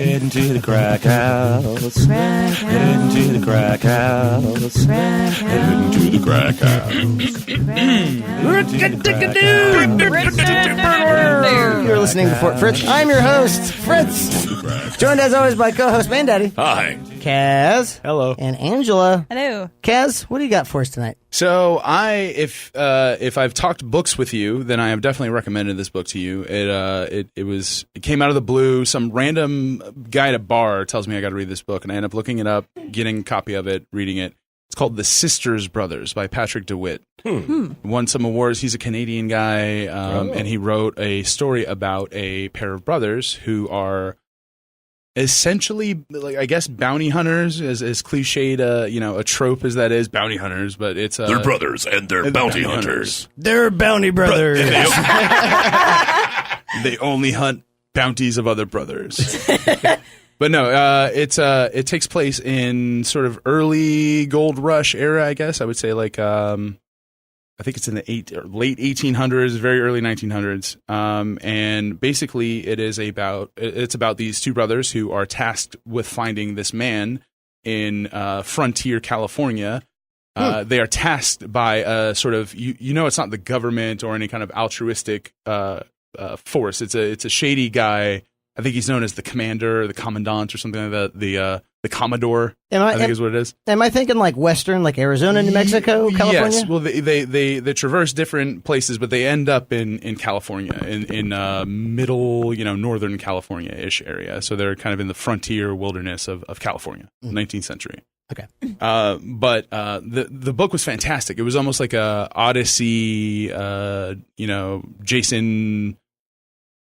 Heading to the crack house. Heading to the crack house. Heading to the crack house. You're listening to Fort Fritz. I'm your host, Fritz. Joined as always by co-host Mandaddy. Hi. Kaz. Hello. And Angela. Hello. Kaz, what do you got for us tonight? So if I've talked books with you, then I have definitely recommended this book to you. It came out of the blue. Some random guy at a bar tells me I got to read this book, and I end up looking it up, getting a copy of it, reading it. It's called The Sisters Brothers by Patrick DeWitt. Won some awards. He's a Canadian guy, and he wrote a story about a pair of brothers who are essentially, like, I guess, bounty hunters, as cliched a trope as that is, bounty hunters, but it's They're brothers and they're bounty hunters. They're bounty brothers. They only hunt bounties of other brothers. But no, it takes place in sort of early gold rush era, I guess. I would say like I think it's in the late 1800s, very early 1900s, and basically it's about these two brothers who are tasked with finding this man in frontier California. They are tasked by sort of it's not the government or any kind of altruistic force. It's a shady guy. I think he's known as the commander, or the commandant, or something like that. The Commodore, I think is what it is. Am I thinking like Western, like Arizona, New Mexico, California? Yes. Well, they traverse different places, but they end up in California, in middle, northern California-ish area. So they're kind of in the frontier wilderness of California, 19th century. Okay. But the book was fantastic. It was almost like a Odyssey, Jason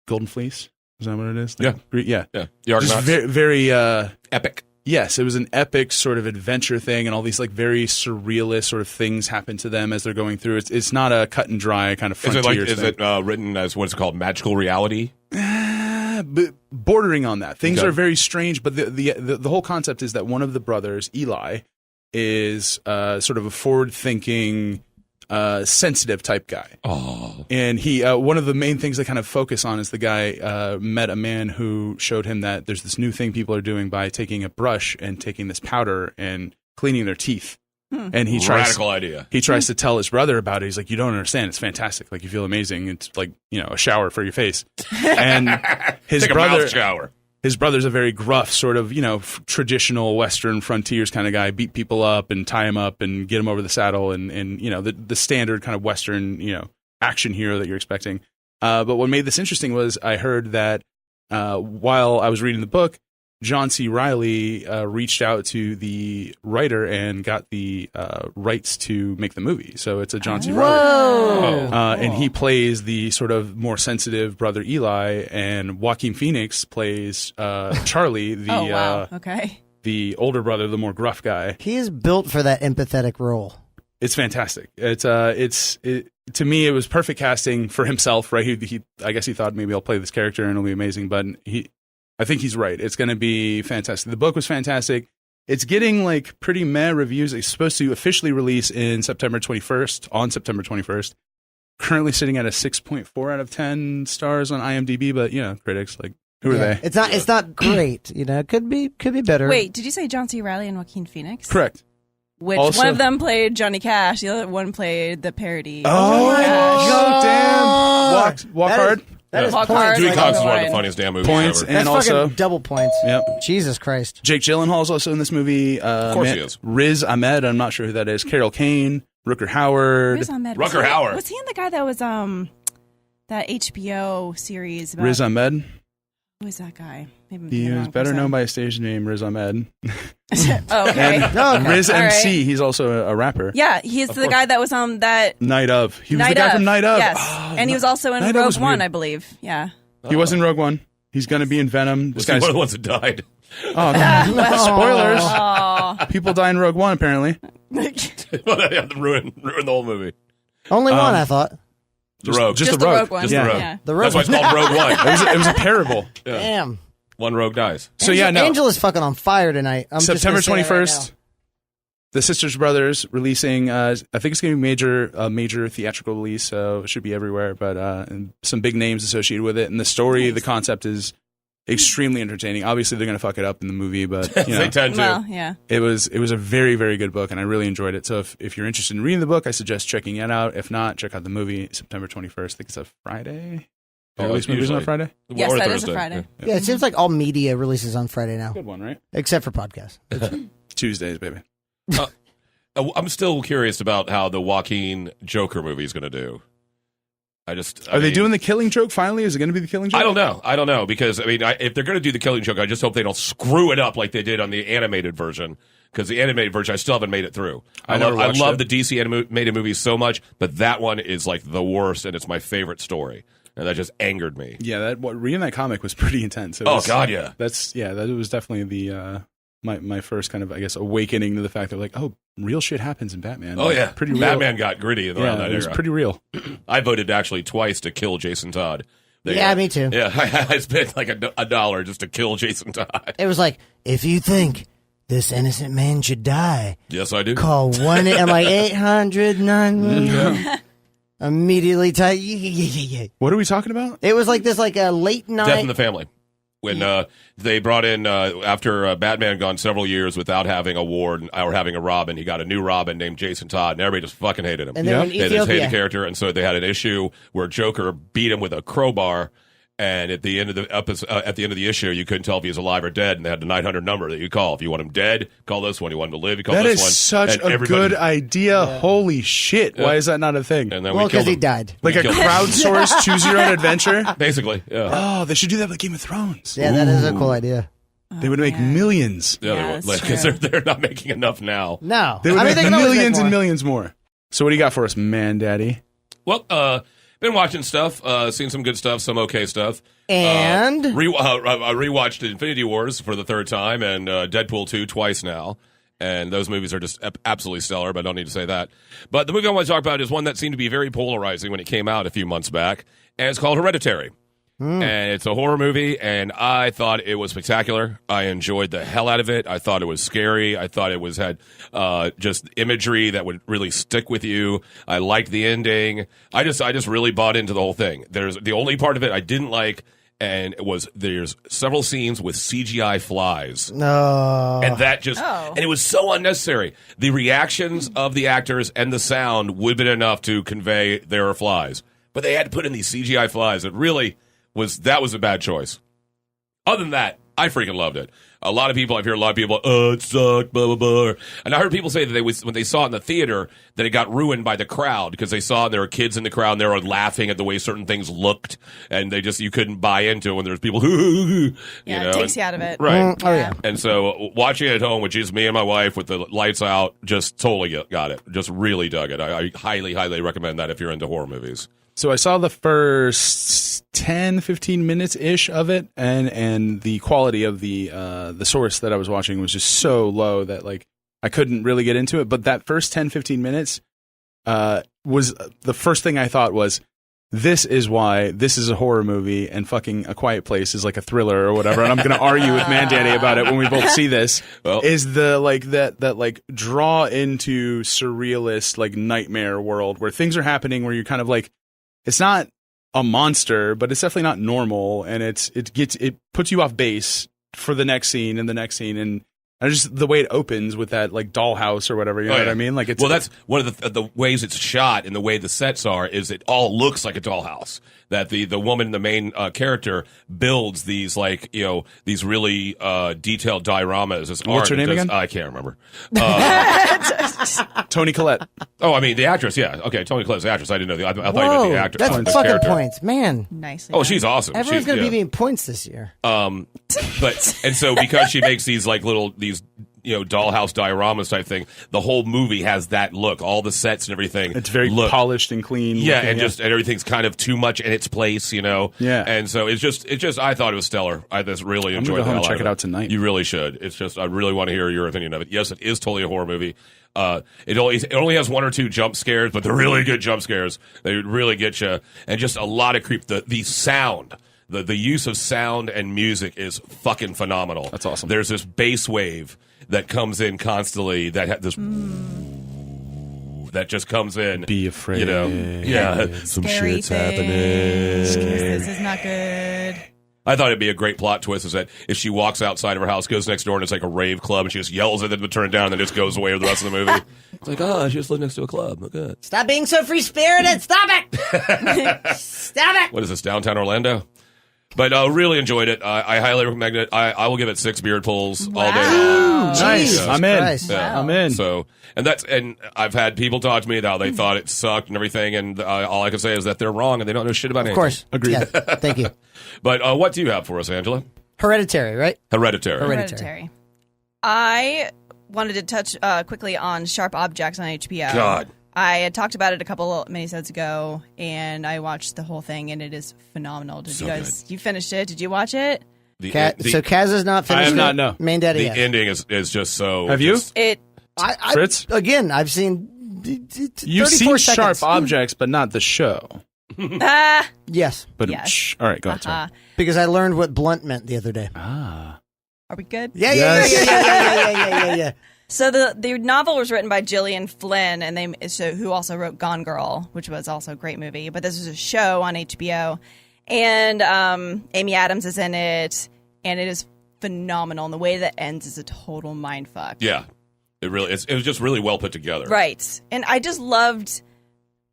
Golden Fleece. Is that what it is? Yeah. Yeah. The Argonauts. Just very Epic. Yes, it was an epic sort of adventure thing, and all these like very surrealist sort of things happen to them as they're going through. It's not a cut and dry kind of frontier thing. Is it written as what's called magical reality? Bordering on that. Things are very strange, but the whole concept is that one of the brothers, Eli, is sort of a forward-thinking, sensitive type guy. Oh. And he one of the main things they kind of focus on is the guy met a man who showed him that there's this new thing people are doing by taking a brush and taking this powder and cleaning their teeth. And he tries Radical idea. He tries to tell his brother about it. He's like, "You don't understand. It's fantastic. Like, you feel amazing. It's like, a shower for your face." And his Take brother a mouth shower. His brother's a very gruff, sort of, traditional Western frontiers kind of guy. Beat people up and tie them up and get them over the saddle, and the standard kind of Western, action hero that you're expecting. But what made this interesting was I heard that while I was reading the book, John C. Reilly reached out to the writer and got the rights to make the movie. So it's a John C. Reilly. And he plays the sort of more sensitive brother Eli, and Joaquin Phoenix plays Charlie, the older brother, the more gruff guy. He is built for that empathetic role. It's fantastic. To me, it was perfect casting for himself, right? I guess he thought maybe I'll play this character and it'll be amazing, but I think he's right. It's going to be fantastic. The book was fantastic. It's getting like pretty meh reviews. It's supposed to officially release on September 21st. Currently sitting at a 6.4 out of 10 stars on IMDb, but critics, like, who are they? It's not great. It could be better. Wait, did you say John C. Reilly and Joaquin Phoenix? Correct. Which also, one of them played Johnny Cash, the other one played the parody. Oh my God, damn. Walk Hard. That is Walk points. Hard. Dewey Cox is one of the funniest damn movies Points ever. and That's also fucking double points. Yep. Jesus Christ. Jake Gyllenhaal's also in this movie. Of course he is. Riz Ahmed, I'm not sure who that is. Carol Kane, Rutger Hauer. Riz Ahmed. Rutger Hauer. Was he in the guy that was that HBO series about Riz Ahmed. Who is that guy? Maybe He is better known by his stage name, Riz Ahmed. Oh, okay. And Riz All MC, right. he's also a rapper. Yeah, he's the guy that was on that Night Of. He was Night the guy of. from Night Of. Yes. Oh, and he was also in Night Of Rogue was One, weird. I believe. Yeah. He was in Rogue One. He's going to be in Venom. Was he one of the ones that died? Oh, no. Spoilers. Aw. People die in Rogue One, apparently. ruin the whole movie. Only one, I thought. The Rogue. Just Just the the Rogue. Rogue One. Just Yeah. the Rogue. Yeah. The Rogue That's why it's called Rogue One. It was a parable. Yeah. Damn. One rogue dies. So yeah, no. Angel is fucking on fire tonight. I'm September just gonna say it right 21st. The Sisters Brothers releasing. I think it's going to be major theatrical release, so it should be everywhere. But and some big names associated with it, and the story, the concept is extremely entertaining. Obviously, they're going to fuck it up in the movie, but you know, They tend to. Well, yeah. it was a very, very good book, and I really enjoyed it. So if you're interested in reading the book, I suggest checking it out. If not, check out the movie September 21st. I think it's a Friday. Oh, Release movies on a Friday. Yes, Or that is a Thursday. Friday. Yeah, it seems like all media releases on Friday now, Good one, right? except for podcasts. Tuesdays, baby. I'm still curious about how the Joaquin Joker movie is going to do. I Are they mean, doing the Killing Joke finally? Is it going to be the Killing Joke? I don't know because I mean, if they're going to do the Killing Joke, I just hope they don't screw it up like they did on the animated version. Because the animated version, I still haven't made it through. I never love watched the DC animated movies so much, but that one is like the worst, and it's my favorite story, and that just angered me. Yeah, reading that comic was pretty intense. It Oh was, God, yeah. That was definitely the my first kind of, I guess, awakening to the fact that like, oh, real shit happens in Batman. Oh Like, yeah, pretty real. Batman got gritty around Yeah, that it was era. pretty real. I voted actually twice to kill Jason Todd. Yeah, me too. Yeah, I spent like $1 just to kill Jason Todd. It was like, if you think this innocent man should die, Yes, I do. call 1. I'm like 800 immediately type. Yeah. What are we talking about? It was like this, like a late night. Death in the Family. When they brought in, after Batman gone several years without having a Ward or having a Robin, he got a new Robin named Jason Todd, and everybody just fucking hated him. And then when They just hated Ethiopia- the character, and so they had an issue where Joker beat him with a crowbar, and at the end of the issue, you couldn't tell if he was alive or dead, and they had the 900 number that you call. If you want him dead, call this one. You want him to live, you call That this is one. such And a everybody- good idea. Holy shit. Why is that not a thing? And then Well, we killed because he him. died. Like a killed him. crowdsourced choose your own adventure? Basically, yeah. Oh, they should do that with Game of Thrones. Yeah, that is a cool idea. They would make millions. Yeah, Yeah, they that's would, because true. they're not making enough now. No. They would I mean, make they can always make millions and more. millions more. So what do you got for us, Mandaddy? Well, been watching stuff, seen some good stuff, some okay stuff. And I rewatched Infinity Wars for the third time and Deadpool 2 twice now. And those movies are just absolutely stellar, but I don't need to say that. But the movie I want to talk about is one that seemed to be very polarizing when it came out a few months back, and it's called Hereditary. And it's a horror movie, and I thought it was spectacular. I enjoyed the hell out of it. I thought it was scary. I thought it had just imagery that would really stick with you. I liked the ending. I just really bought into the whole thing. There's the only part of it I didn't like, and there's several scenes with CGI flies. no. And that just, Oh. and it was so unnecessary. The reactions of the actors and the sound would have been enough to convey there are flies. But they had to put in these CGI flies. That was a bad choice. Other than that, I freaking loved it. I've heard a lot of people, it sucked, blah, blah, blah. And I heard people say that when they saw it in the theater, that it got ruined by the crowd because they saw there were kids in the crowd and they were laughing at the way certain things looked. And you couldn't buy into it when there's people, Yeah, it takes you out of it. Right. Oh, yeah. And so watching it at home, which is me and my wife with the lights out, just totally got it. Just really dug it. I highly, highly recommend that if you're into horror movies. So I saw the first 10, 15 minutes-ish of it, and the quality of the source that I was watching was just so low that like I couldn't really get into it. But that first 10, 15 minutes was the first thing I thought was, this is why this is a horror movie and fucking A Quiet Place is like a thriller or whatever. And I'm going to argue with Mandaddy about it when we both see this. Well, is the like that like draw into surrealist like nightmare world where things are happening where you're kind of like, it's not a monster, but it's definitely not normal, and it puts you off base for the next scene and the next scene, and just the way it opens with that like dollhouse or whatever, you know what I mean? Like it's that's one of the ways it's shot and the way the sets are is it all looks like a dollhouse. That the woman, the main character, builds these these really detailed dioramas. What's her name again? I can't remember. Toni Collette. Oh, I mean the actress. Yeah, okay, Toni Collette's the actress. I didn't know I thought you meant Whoa, the actor. that's the fucking character. points, man. Nice. Oh, she's awesome. Everyone's going to yeah. be being points this year. And so because she makes these dollhouse dioramas type thing, the whole movie has that look. All the sets and everything. It's very polished and clean. Yeah, looking, and everything's kind of too much in its place, Yeah. And so it's just I thought it was stellar. I just really I'm enjoyed gonna go the home and hell check out it of out tonight. You really should. It's just I really want to hear your opinion of it. Yes, it is totally a horror movie. It only has one or two jump scares, but they're really good jump scares. They really get you, and just a lot of creep. The sound. The use of sound and music is fucking phenomenal. That's awesome. There's this bass wave that comes in constantly that that just comes in. Be afraid. Yeah, some Scary shit's things. happening. This is not good. I thought it'd be a great plot twist is that if she walks outside of her house, goes next door, and it's like a rave club, and she just yells at them to turn it down, and then just goes away with the rest of the movie. It's like, oh, she just lived next to a club. Oh, good. Stop being so free-spirited. Stop it. Stop it. What is this, downtown Orlando? But really enjoyed it. I highly recommend it. I will give it 6 beard pulls all day long. Nice. Jesus I'm in. Christ. Yeah. I'm in. So, and I've had people talk to me how they thought it sucked and everything, and all I can say is that they're wrong and they don't know shit about anything. Of course. Agreed. Yeah, thank you. But what do you have for us, Angela? Hereditary, right? Hereditary. Hereditary. I wanted to touch quickly on Sharp Objects on HBO. God. I had talked about it a couple of minisodes ago, and I watched the whole thing, and it is phenomenal. Did So you guys? good. You finished it? Did you watch it? The, So Kaz has not finished I have not, it? no. Mandaddy the has. ending is just so. Have you? It. Fritz? Again, I've seen You've 34 seen seconds. Sharp Objects, but not the show. Yes, But Yes. all right, go ahead. Sorry. because I learned what blunt meant the other day. Ah. Are we good? Yeah. So the novel was written by Gillian Flynn, and who also wrote Gone Girl, which was also a great movie. But this was a show on HBO, and Amy Adams is in it, and it is phenomenal. And the way that ends is a total mindfuck. Yeah. It was just really well put together. Right. And I just loved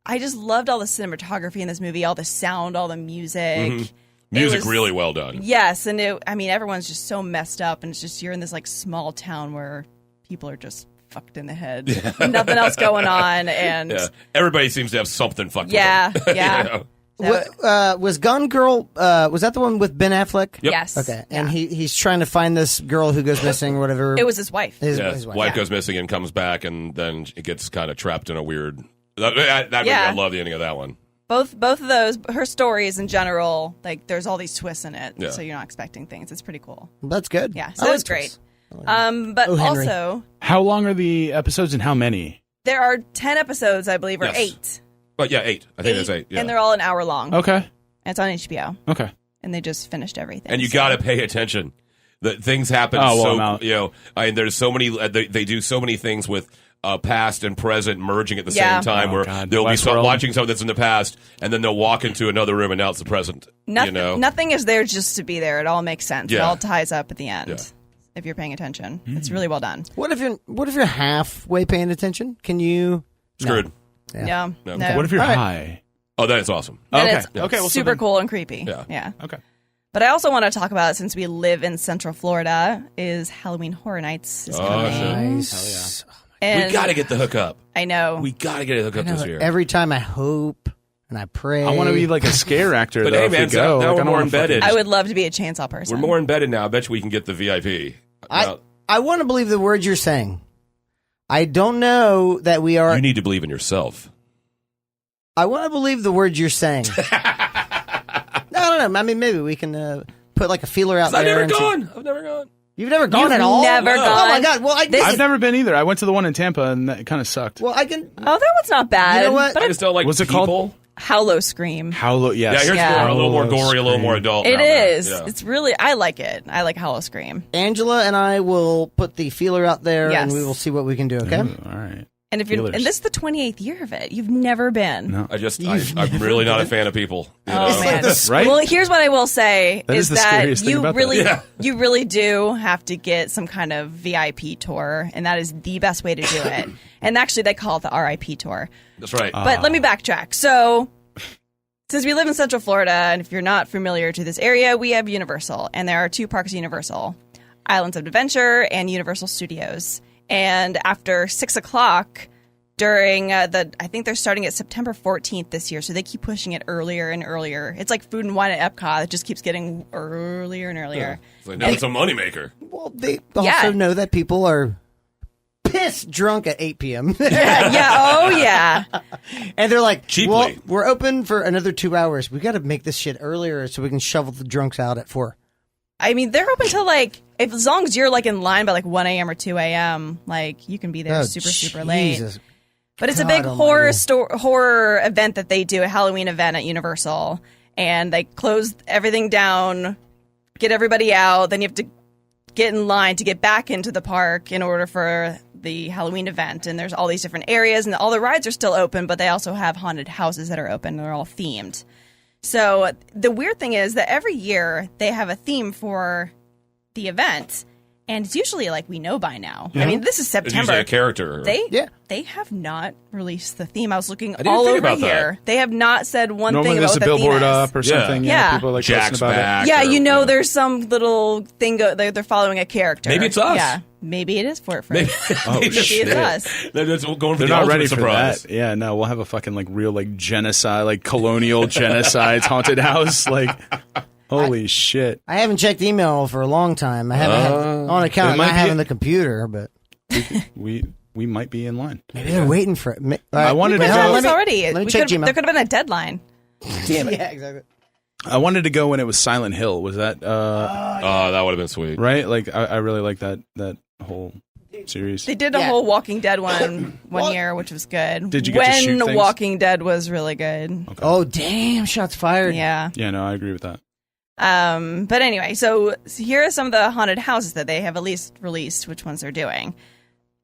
all the cinematography in this movie, all the sound, all the music. Mm-hmm. It Music was- really well done. Yes, and everyone's just so messed up, and it's just you're in this like small town where people are just fucked in the head, nothing else going on, and Yeah. Everybody seems to have something fucked yeah, with them. yeah. You know? Was Gone Girl? Was that the one with Ben Affleck? Yep. Yes. Okay, and he's trying to find this girl who goes missing or whatever. It was his wife. his Yeah. wife. Wife goes missing and comes back, and then it gets kind of trapped in a weird. That movie, Yeah. I love the ending of that one. Both of those, her stories in general, like there's all these twists in it, Yeah. so you're not expecting things. It's pretty cool. That's good. Yeah, so I it like was great. twists. But Oh, Henry. also How long are the episodes and how many? there are 10 episodes, I believe, or Yes. 8. But yeah, 8. I think there's 8. Yeah. And they're all an hour long. Okay. And it's on HBO, Okay. and they just finished everything. And you so- got to pay attention. The things happen Oh, well, I'm so out. there's so many. They do so many things with past and present merging at the Yeah. same time. Oh, where God. they'll be Westworld. watching something that's in the past, and then they'll walk into another room, and now it's the present. Nothing, nothing is there just to be there. It all makes sense. It Yeah. all ties up at the end. Yeah. If you're paying attention, it's really well done. What if you're halfway paying attention? Can you? Screwed. Yeah. No. No. What if you're All right. high? Oh, that is awesome. Then Okay. it's Okay, well, so super then- cool and creepy. Yeah. Okay. But I also want to talk about, since we live in Central Florida, is Halloween Horror Nights is coming. shit. Nice. And We got to get the hookup. I know. We got to get the hookup I know, this year. every time I hope and I pray. I want to be like a scare actor. But though, hey, if we man, go. now Like, we're I don't more wanna embedded. I would love to be a chainsaw person. We're more embedded now. I bet you we can get the VIP. I want to believe the words you're saying. I don't know that we are. You need to believe in yourself. I want to believe the words you're saying. No, I don't know. I mean, maybe we can put like a feeler out there. I've never and see- gone. I've never gone. You've never gone You've at all? never Oh gone? my god! Well, I've never been either. I went to the one in Tampa and that kind of sucked. Well, I can. Oh, that one's not bad. You know what? But I just don't like What's it people. called? Hollow Scream. How yes. Yeah, here's Yeah. a little more Oh, gory, a little scream. more adult. It down there. is. Yeah. It's really. I like it. I like Hollow Scream. Angela and I will put the feeler out there, Yes. and we will see what we can do. Okay. Ooh, all right. And if you're, Feelers. and this is the 28th year of it. You've never been. No. I'm really not a fan of people. You know? Oh man. Right? Well, here's what I will say That is the that scariest thing you about that. really, Yeah. you really do have to get some kind of VIP tour, and that is the best way to do it. And actually, they call it the RIP tour. That's right. But let me backtrack. So, since we live in Central Florida, and if you're not familiar to this area, we have Universal, and there are 2 parks at Universal: Islands of Adventure and Universal Studios. And after 6 o'clock during I think they're starting at September 14th this year, so they keep pushing it earlier and earlier. It's like Food and Wine at Epcot; it just keeps getting earlier and earlier. It's like, no, it's a moneymaker. Well, they also Yeah. know that people are pissed drunk at 8 p.m. Oh yeah. And they're like, Cheaply. well, we're open for another 2 hours. We got to make this shit earlier so we can shovel the drunks out at 4. I mean, they're open till as long as you're like in line by like 1 a.m. or 2 a.m., like you can be there super late. Jesus. But it's a God big almighty. horror event that they do, a Halloween event at Universal, and they close everything down, get everybody out. Then you have to get in line to get back into the park in order for the Halloween event. And there's all these different areas, and all the rides are still open, but they also have haunted houses that are open. They're all themed. So the weird thing is that every year they have a theme for the event, and it's usually like we know by now. I mean, this is It's September. usually a character. They have not released the theme. I was looking didn't all think over about here. that. They have not said one Normally thing there's about a what the theme billboard is. up or something. Yeah. People are like Jack's posting about back. Yeah, or, you know, there's some little thing they're following a character. Maybe it's us. Yeah, maybe it is for Maybe, Maybe shit. it's us. That's going for They're the not ultimate ready surprise. for that. Yeah, no, we'll have a fucking like real like genocide, like colonial genocides haunted house. Like, holy shit! I haven't checked email for a long time. I haven't had, on account it of might not be- having the computer, but We might be in line. maybe they're waiting for it. All right. I wanted to But go. that let was me- already. let me we check could- Gmail. There could have been a deadline. Damn it. Yeah, exactly. I wanted to go when it was Silent Hill. Was that Oh, that would have been sweet. right? Like, I really like that whole series. They did a Yeah. whole Walking Dead one year, which was good. Did you get to when shoot things? Walking Dead was really good. Oh, damn. Shots fired. Yeah. Yeah, no, I agree with that. But anyway, so here are some of the haunted houses that they have at least released. Which ones they're doing?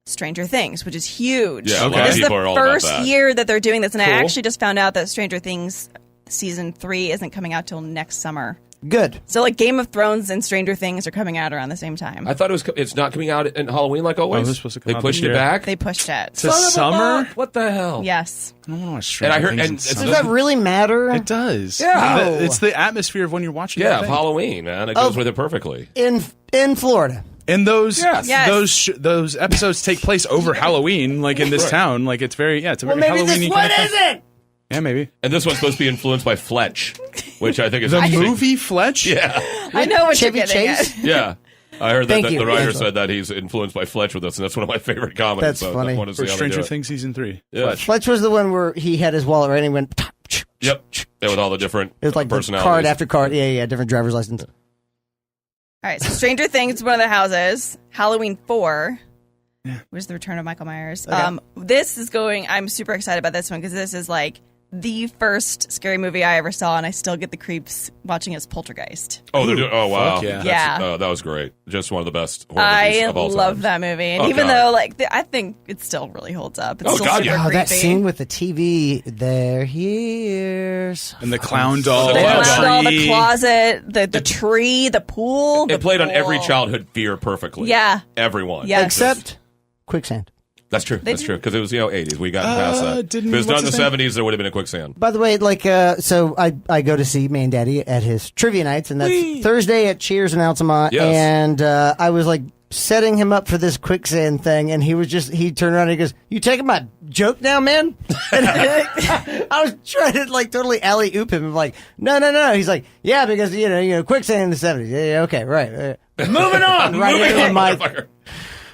Stranger Things, which is huge. Yeah, a lot of This is people are the all about first that. year that they're doing this, and I Cool. actually just found out that Stranger Things season 3 isn't coming out till next summer. Good. So like Game of Thrones and Stranger Things are coming out around the same time. I thought it's not coming out in Halloween like always. Oh, it's supposed to come they out pushed this it year. back. They pushed it. To Son of a summer? fuck. What the hell? Yes. I don't want to watch And Stranger I heard- Things and in it's- summer. Does that really matter? It does. Yeah. It's the atmosphere of when you're watching. Yeah, that of thing. Halloween, man. It goes with it perfectly. In Florida. And those Yes. those episodes take place over Halloween, like in this town. Like it's very it's a very Halloween-y kind of thing. it? Yeah, maybe And this one's supposed to be influenced by Fletch, which I think is the interesting. movie Fletch. Yeah, I know what Chevy you're getting Chase? at. yeah. I heard that Thank the you. writer Thanks. said that he's influenced by Fletch with this, and that's one of my favorite comedies. That's so funny. I want to see For how Stranger they do it. Things season 3. Yeah. Fletch was the one where he had his wallet right and he went. Yep. Yeah, with all the different It was like the personalities. card after card. Yeah, different driver's license. All right, so Stranger Things is one of the houses. Halloween 4, which is the return of Michael Myers. This is going. I'm super excited about this one because this is like the first scary movie I ever saw, and I still get the creeps watching it as Poltergeist. Oh, they're doing. Oh, wow. Fuck yeah. That's- Yeah. that was great. Just one of the best horror movies I of all time. love that movie, and Oh, even God. though like I think it still really holds up. It's Oh, still God, super yeah. Oh, creepy. that scene with the TV. They're here. And the clown doll. the Yeah. clown doll, the tree. closet, the tree, the pool. It played on every pool. childhood fear perfectly. Yeah. Everyone. Yes. Except quicksand. That's true. That's true. Because it was 80s. We got past that. didn't- If it was done in the what's his name? 70s, there would have been a quicksand. By the way, like, so I go to see Mandaddy at his trivia nights, and that's Thursday at Cheers in Altamont. Yes. And I was like setting him up for this quicksand thing, and he turned around and he goes, "You taking my joke now, man?" And I was trying to like totally alley oop him. I'm like, no. He's like, "Yeah, because you know, quicksand in the '70s. Yeah, okay, right. Moving on, right Moving into on, my motherfucker.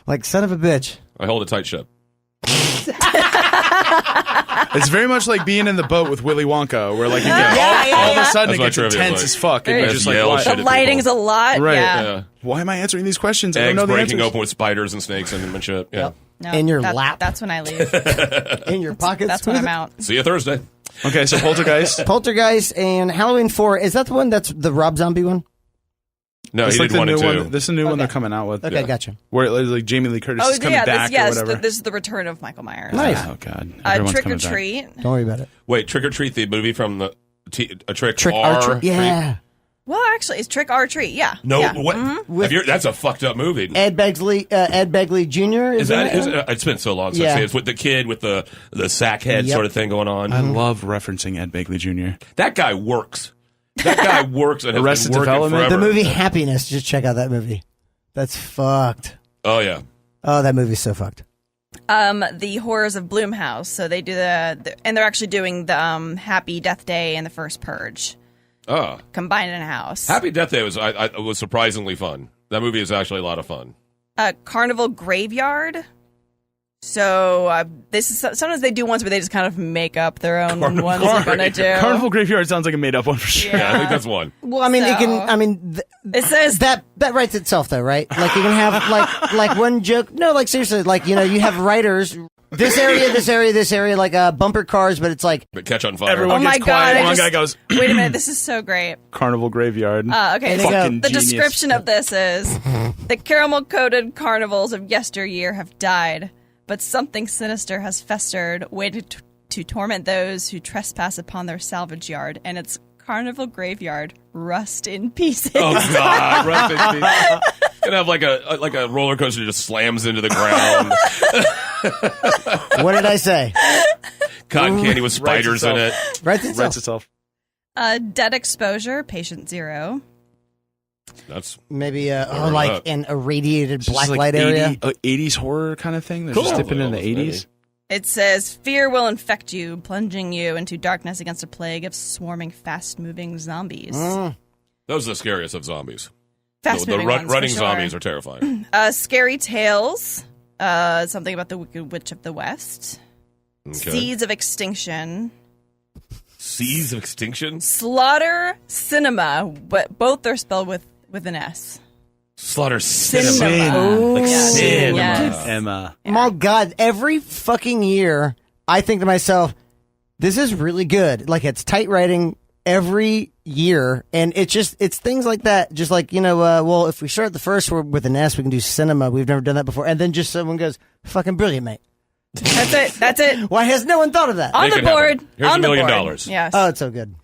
like son of a bitch." I hold a tight ship. It's very much like being in the boat with Willy Wonka, where like you get Yeah, all of a sudden That's it my gets trivia, intense like, as fuck, and Right. you're just like, Yell why, shit The at lighting's a lot. Right. Yeah. Yeah. why am I answering these questions? I don't Eggs know the breaking answers. open with spiders and snakes and shit. Yeah. No, In your that- lap. That's when I leave. In your pockets. That's when I'm out. See you Thursday. Okay, so Poltergeist. Poltergeist and Halloween 4. Is that the one that's the Rob Zombie one? No, It's he like did the one new and two. one. This is a new one Okay. they're coming out with. Okay, Yeah. gotcha. Where like Jamie Lee Curtis Oh is coming yeah, back this, or yes, whatever. this is the return of Michael Myers. Nice. Oh god, everyone's Trick or coming back. Treat. Don't worry about it. Wait, Trick or Treat, the movie from the a Trick Trick or or Treat. Yeah. Well, actually, it's Trick or Treat. Yeah. No, Yeah. what? That's a fucked up movie. Ed Begley Jr. Is that? It's been so long since Yeah. it's with the kid with the sack head Yep. sort of thing going on. I love referencing Ed Begley Jr. That guy works. That guy works and has Arrested been working Development? forever. The movie Happiness. Just check out that movie. That's fucked. Oh yeah. Oh, that movie's so fucked. The Horrors of Bloomhouse. So they do and they're actually doing the Happy Death Day and the First Purge Oh, combined in a house. Happy Death Day was surprisingly fun. That movie is actually a lot of fun. Carnival Graveyard. So this is sometimes they do ones where they just kind of make up their own ones they're gonna do. Carnival Graveyard sounds like a made up one for sure. Yeah, I think that's one. Well, I mean, it So- can. I mean, It says that writes itself, though, right? Like you can have like one joke. No, like seriously, like you have writers. This area, like bumper cars, but it's like But Catch on Fire. Everyone Oh my gets quiet. God, I One just- guy goes, wait a minute, this is so great. Carnival Graveyard. Okay, And so they go- Fucking the genius. description of this is the caramel coated carnivals of yesteryear have died, but something sinister has festered, waited to torment those who trespass upon their salvage yard, and it's carnival graveyard rust in pieces. Oh God, rest in peace. Gonna have like a roller coaster just slams into the ground. What did I say? Cotton candy with spiders in it. Writes Writes itself. Dead exposure, patient 0. That's Maybe Or like not. an irradiated black Just like light area. 80s horror kind of thing. They're Cool. just dipping in the Maybe. 80s. It says, fear will infect you, plunging you into darkness against a plague of swarming, fast-moving zombies. those are the scariest of zombies. Fast-moving ones, for running sure. zombies are terrifying. Scary Tales, something about the Wicked Witch of the West. Okay. Seeds of Extinction. Seas of extinction. Slaughter Cinema, but both are spelled with an S. Slaughter Cinema. cinema. Like Yes. cinema. Yes. Emma. My God, every fucking year, I think to myself, this is really good. Like, it's tight writing every year, and it's things like that. Just like, well, if we start the first word with an S, we can do cinema. We've never done that before. And then just someone goes, fucking brilliant, mate. That's it. Why has no one thought of that? On Make the it happen. board. Here's on $1 the million. board. Yes. Oh, it's so good.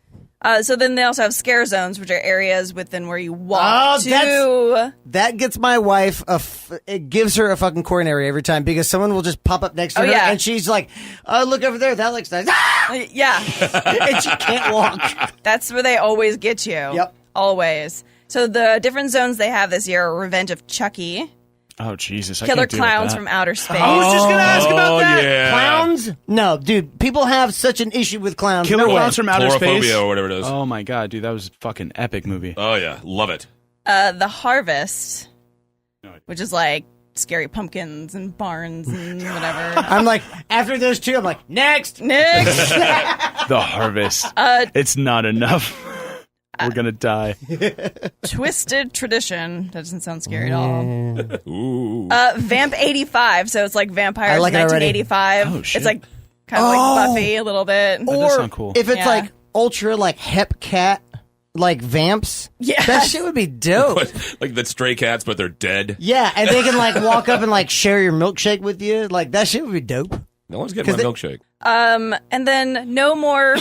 So then they also have scare zones, which are areas within where you walk to. That gets my wife it gives her a fucking coronary every time because someone will just pop up next to her yeah. and she's like, "Oh, look over there, that looks nice," ah! Yeah. and she can't walk. That's where they always get you. Yep. Always. So the different zones they have this year are Revenge of Chucky, Oh, Jesus. I Killer can't deal with Clowns that. from Outer Space. I was just gonna ask about that. Yeah. Clowns? No, dude. People have such an issue with clowns. Killer No way. Clowns from Outer Space. Chlorophobia or whatever it is. Oh, my God, dude. That was a fucking epic movie. Oh yeah, love it. The Harvest, which is like scary pumpkins and barns and whatever. I'm like, after those two, I'm like, next. Next. The Harvest. It's not enough. We're going to die. Twisted Tradition. That doesn't sound scary at all. Ooh. Vamp 85. So it's like vampires I like it already. 1985. Oh, shit. It's like kind of like Buffy a little bit. That does sound cool. If it's Yeah. like ultra like hep cat like vamps, Yes. that shit would be dope. Like the stray cats, but they're dead. Yeah, and they can like walk up and like share your milkshake with you. Like that shit would be dope. No one's getting my 'Cause milkshake. And then no more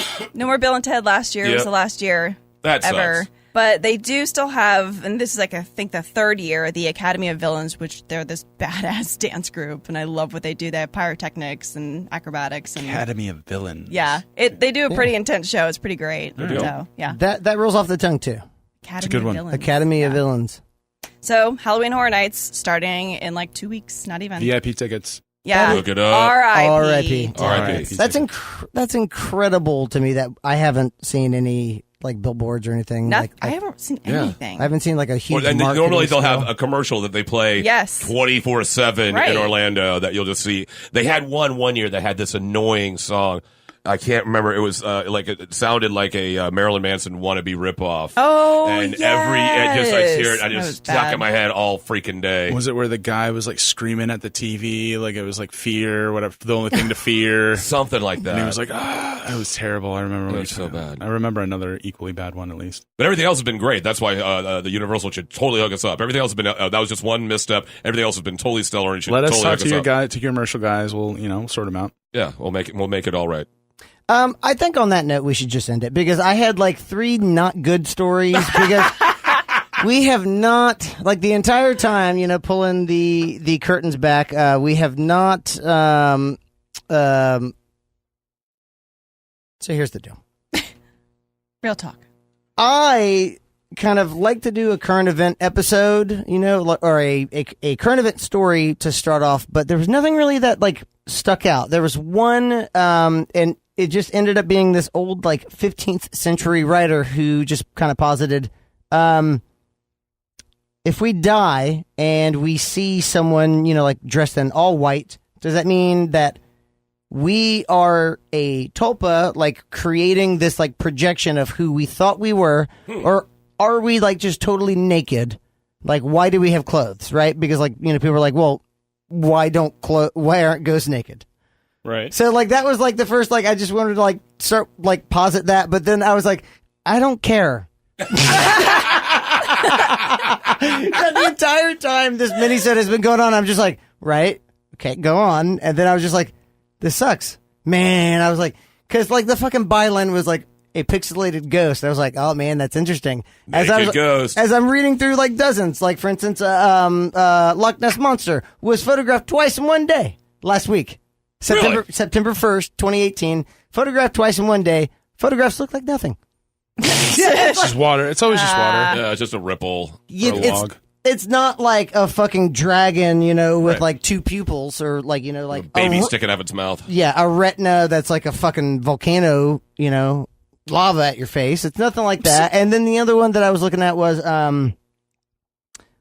Bill and Ted last year. It Yep. was the last year That ever. sucks. But they do still have, and this is like I think the third year, the Academy of Villains, which they're this badass dance group, and I love what they do. They have pyrotechnics and acrobatics and Academy of Villains. yeah, they do a pretty intense show. It's pretty great. deal. So yeah, That rolls off the tongue too. Academy good of one. Villains. Academy of Villains. So Halloween Horror Nights starting in like 2 weeks, not even. VIP tickets. Yeah, Look it up. R.I.P. R.I.P. That's incredible to me that I haven't seen any like billboards or anything. Noth- Like, I haven't seen anything. I haven't seen like a huge. And marketing normally they'll have scale. a commercial that they play Yes. 24/7 Right. in Orlando that you'll just see. They had one year that had this annoying song. I can't remember. It was like it sounded like a Marilyn Manson wannabe ripoff. Oh, and yes. I just hear it. I That was just stuck bad. in my head all freaking day. Was it where the guy was like screaming at the TV, like it was like fear, whatever, the only thing to fear? Something like that. And he was like, it was terrible. I remember It when was so bad. I remember another equally bad one at least. But everything else has been great. That's why the Universal should totally hook us up. Everything else has been that was just one misstep. Everything else has been totally stellar and should Let us totally talk hook to us your up. guy, to your commercial guys. We'll sort them out. Yeah, we'll make it all right. I think on that note we should just end it because I had like 3 not good stories because we have not like the entire time pulling the curtains back. We have not. So here's the deal. Real talk. I kind of like to do a current event episode, or a current event story to start off, but there was nothing really that like stuck out. There was one, and it just ended up being this old like 15th century writer who just kind of posited, if we die and we see someone, like dressed in all white, does that mean that we are a tulpa, like creating this like projection of who we thought we were, or are we like just totally naked? Like, why do we have clothes, right? Because like, people are like, well, why aren't ghosts naked? Right. So like, that was like the first, like, I just wanted to like start like posit that, but then I was like, I don't care. The entire time this minisode has been going on, I'm just like, right, okay, go on. And then I was just like, this sucks, man. I was like, because like the fucking byline was like, a pixelated ghost. I was like, oh man, that's interesting. Naked ghost. As I'm reading through like dozens, like for instance, Loch Ness Monster was photographed twice in one day last week. September 1st, 2018. Photographed twice in one day. Photographs look like nothing. It's just water. It's always just water. Yeah, it's just a ripple. Yeah, or a log. It's not like a fucking dragon, with Right. like two pupils or like, like A baby sticking out of its mouth. Yeah, a retina that's like a fucking volcano, lava at your face. It's nothing like that. And then the other one that I was looking at was,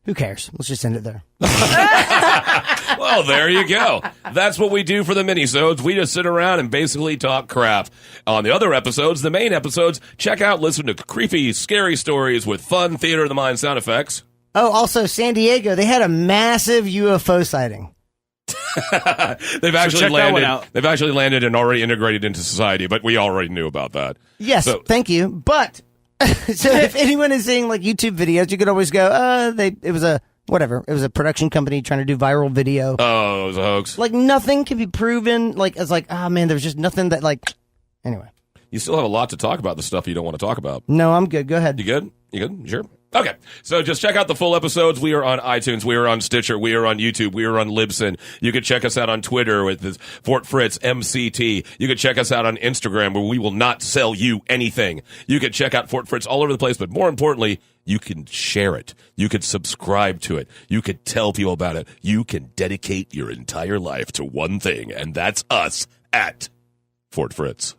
who cares? Let's just end it there. Well, there you go. That's what we do for the minisodes. We just sit around and basically talk crap. On the other episodes, the main episodes, check out, listen to creepy, scary stories with fun theater of the mind sound effects. Oh, also San Diego, they had a massive UFO sighting. They've actually check that one landed. out. They've actually landed and already integrated into society, but we already knew about that. Yes, So- thank you. But so if anyone is seeing like YouTube videos, you could always go, it was a production company trying to do viral video. Oh, it was a hoax. Like nothing can be proven. Like it's like, oh man, there's just nothing that like. Anyway, You still have a lot to talk about. The stuff you don't want to talk about. no, I'm good. Go ahead. You good? You good? Sure. Okay. So just check out the full episodes. We are on iTunes. We are on Stitcher. We are on YouTube. We are on Libsyn. You can check us out on Twitter with this Fort Fritz MCT. You can check us out on Instagram where we will not sell you anything. You can check out Fort Fritz all over the place, but more importantly, you can share it. You can subscribe to it. You can tell people about it. You can dedicate your entire life to one thing, and that's us at Fort Fritz.